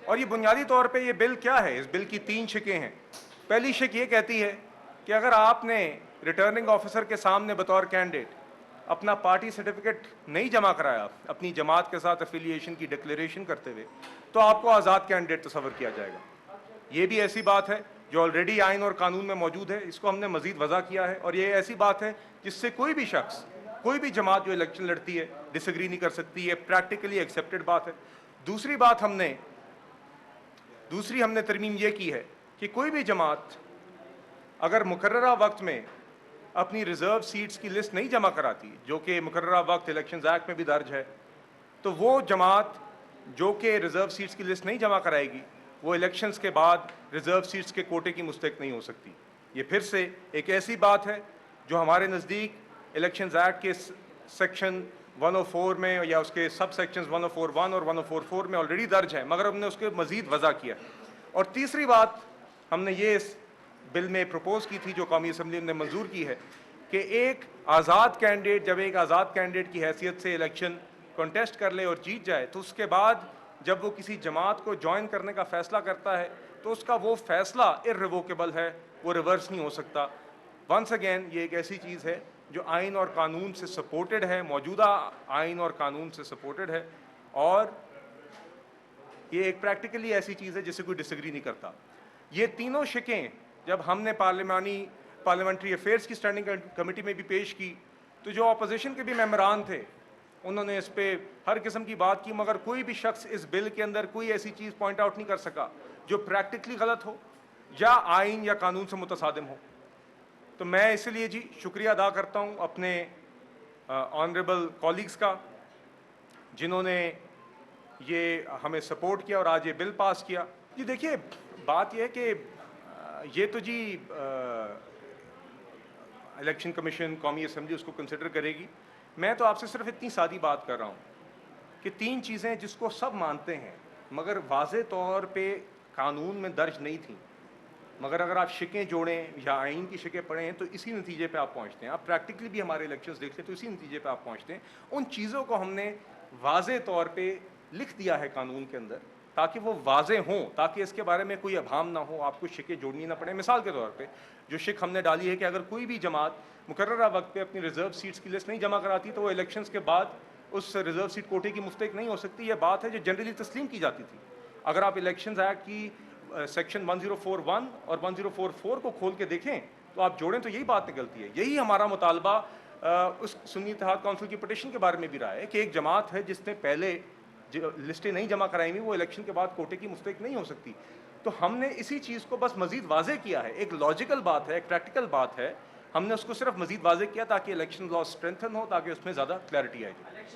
اور یہ بنیادی طور پہ یہ بل کیا ہے؟ اس بل کی 3 شقیں ہیں۔ پہلی شق یہ کہتی ہے کہ اگر آپ نے ریٹرننگ آفیسر کے سامنے بطور کینڈیڈیٹ اپنا پارٹی سرٹیفکیٹ نہیں جمع کرایا اپنی جماعت کے ساتھ افیلیشن کی ڈکلیریشن کرتے ہوئے، تو آپ کو آزاد کینڈیڈیٹ تصور کیا جائے گا۔ یہ بھی ایسی بات ہے جو آلریڈی آئین اور قانون میں موجود ہے، اس کو ہم نے مزید وضع کیا ہے، اور یہ ایسی بات ہے جس سے کوئی بھی شخص، کوئی بھی جماعت جو الیکشن لڑتی ہے ڈس ایگری نہیں کر سکتی ہے، پریکٹیکلی ایکسیپٹڈ بات ہے۔ دوسری بات ہم نے ترمیم یہ کی ہے کہ کوئی بھی جماعت اگر مقررہ وقت میں اپنی ریزرو سیٹس کی لسٹ نہیں جمع کراتی، جو کہ مقررہ وقت الیکشنز ایکٹ میں بھی درج ہے، تو وہ جماعت جو کہ ریزرو سیٹس کی لسٹ نہیں جمع کرائے گی، وہ الیکشنز کے بعد ریزرو سیٹس کے کوٹے کی مستحق نہیں ہو سکتی۔ یہ پھر سے ایک ایسی بات ہے جو ہمارے نزدیک الیکشنز ایکٹ کے سیکشن 104 میں یا اس کے سب سیکشنز 104(1) اور 104(4) میں آلریڈی درج ہے، مگر ہم نے اس کے مزید وضع کیا۔ اور تیسری بات ہم نے یہ اس بل میں پروپوز کی تھی جو قومی اسمبلی نے منظور کی ہے کہ ایک آزاد کینڈیڈیٹ جب ایک آزاد کینڈیڈیٹ کی حیثیت سے الیکشن کنٹیسٹ کر لے اور جیت جائے، تو اس کے بعد جب وہ کسی جماعت کو جوائن کرنے کا فیصلہ کرتا ہے تو اس کا وہ فیصلہ irrevocable ہے، وہ ریورس نہیں ہو سکتا۔ ونس اگین یہ ایک ایسی چیز ہے جو آئین اور قانون سے سپورٹڈ ہے، موجودہ آئین اور قانون سے سپورٹڈ ہے، اور یہ ایک پریکٹیکلی ایسی چیز ہے جس سے کوئی ڈس ایگری نہیں کرتا۔ یہ تینوں شقیں جب ہم نے پارلیمنٹری افیئرز کی اسٹینڈنگ کمیٹی میں بھی پیش کی، تو جو اپوزیشن کے بھی ممبران تھے انہوں نے اس پہ ہر قسم کی بات کی، مگر کوئی بھی شخص اس بل کے اندر کوئی ایسی چیز پوائنٹ آؤٹ نہیں کر سکا جو پریکٹیکلی غلط ہو یا آئین یا قانون سے متصادم ہو۔ تو میں اس لیے جی شکریہ ادا کرتا ہوں اپنے آنریبل کولیگز کا جنہوں نے یہ ہمیں سپورٹ کیا اور آج یہ بل پاس کیا۔ جی دیکھیے بات یہ ہے کہ یہ تو جی الیکشن کمیشن، قومی اسمبلی اس کو کنسیڈر کرے گی۔ میں تو آپ سے صرف اتنی سادی بات کر رہا ہوں کہ 3 چیزیں جس کو سب مانتے ہیں مگر واضح طور پہ قانون میں درج نہیں تھیں، مگر اگر آپ شقیں جوڑیں یا آئین کی شقیں پڑھیں تو اسی نتیجے پہ آپ پہنچتے ہیں۔ آپ پریکٹیکلی بھی ہمارے الیکشنز دیکھ لیں تو اسی نتیجے پہ آپ پہنچتے ہیں۔ ان چیزوں کو ہم نے واضح طور پہ لکھ دیا ہے قانون کے اندر تاکہ وہ واضح ہوں، تاکہ اس کے بارے میں کوئی ابہام نہ ہو، آپ کو شقیں جوڑنی نہ پڑیں۔ مثال کے طور پہ جو شق ہم نے ڈالی ہے کہ اگر کوئی بھی جماعت مقررہ وقت پہ اپنی ریزرو سیٹس کی لسٹ نہیں جمع کراتی تو وہ الیکشنز کے بعد اس ریزرو سیٹ کوٹے کی مستحق نہیں ہو سکتی۔ یہ بات ہے جو جنرلی تسلیم کی جاتی تھی۔ اگر آپ الیکشنز ایکٹ کی سیکشن 1041 اور 1044 کو کھول کے دیکھیں تو آپ جوڑیں تو یہی بات نکلتی ہے۔ یہی ہمارا مطالبہ اس سنی اتحاد کونسل کی پٹیشن کے بارے میں بھی رہا ہے کہ ایک جماعت ہے جس نے پہلے لسٹیں نہیں جمع کرائی ہوئی، وہ الیکشن کے بعد کوٹے کی مستحق نہیں ہو سکتی۔ تو ہم نے اسی چیز کو بس مزید واضح کیا ہے، ایک لاجیکل بات ہے، ایک پریکٹیکل بات ہے، ہم نے اس کو صرف مزید واضح کیا تاکہ الیکشن لا اسٹرینتھن ہو، تاکہ اس میں زیادہ کلیئرٹی آئے۔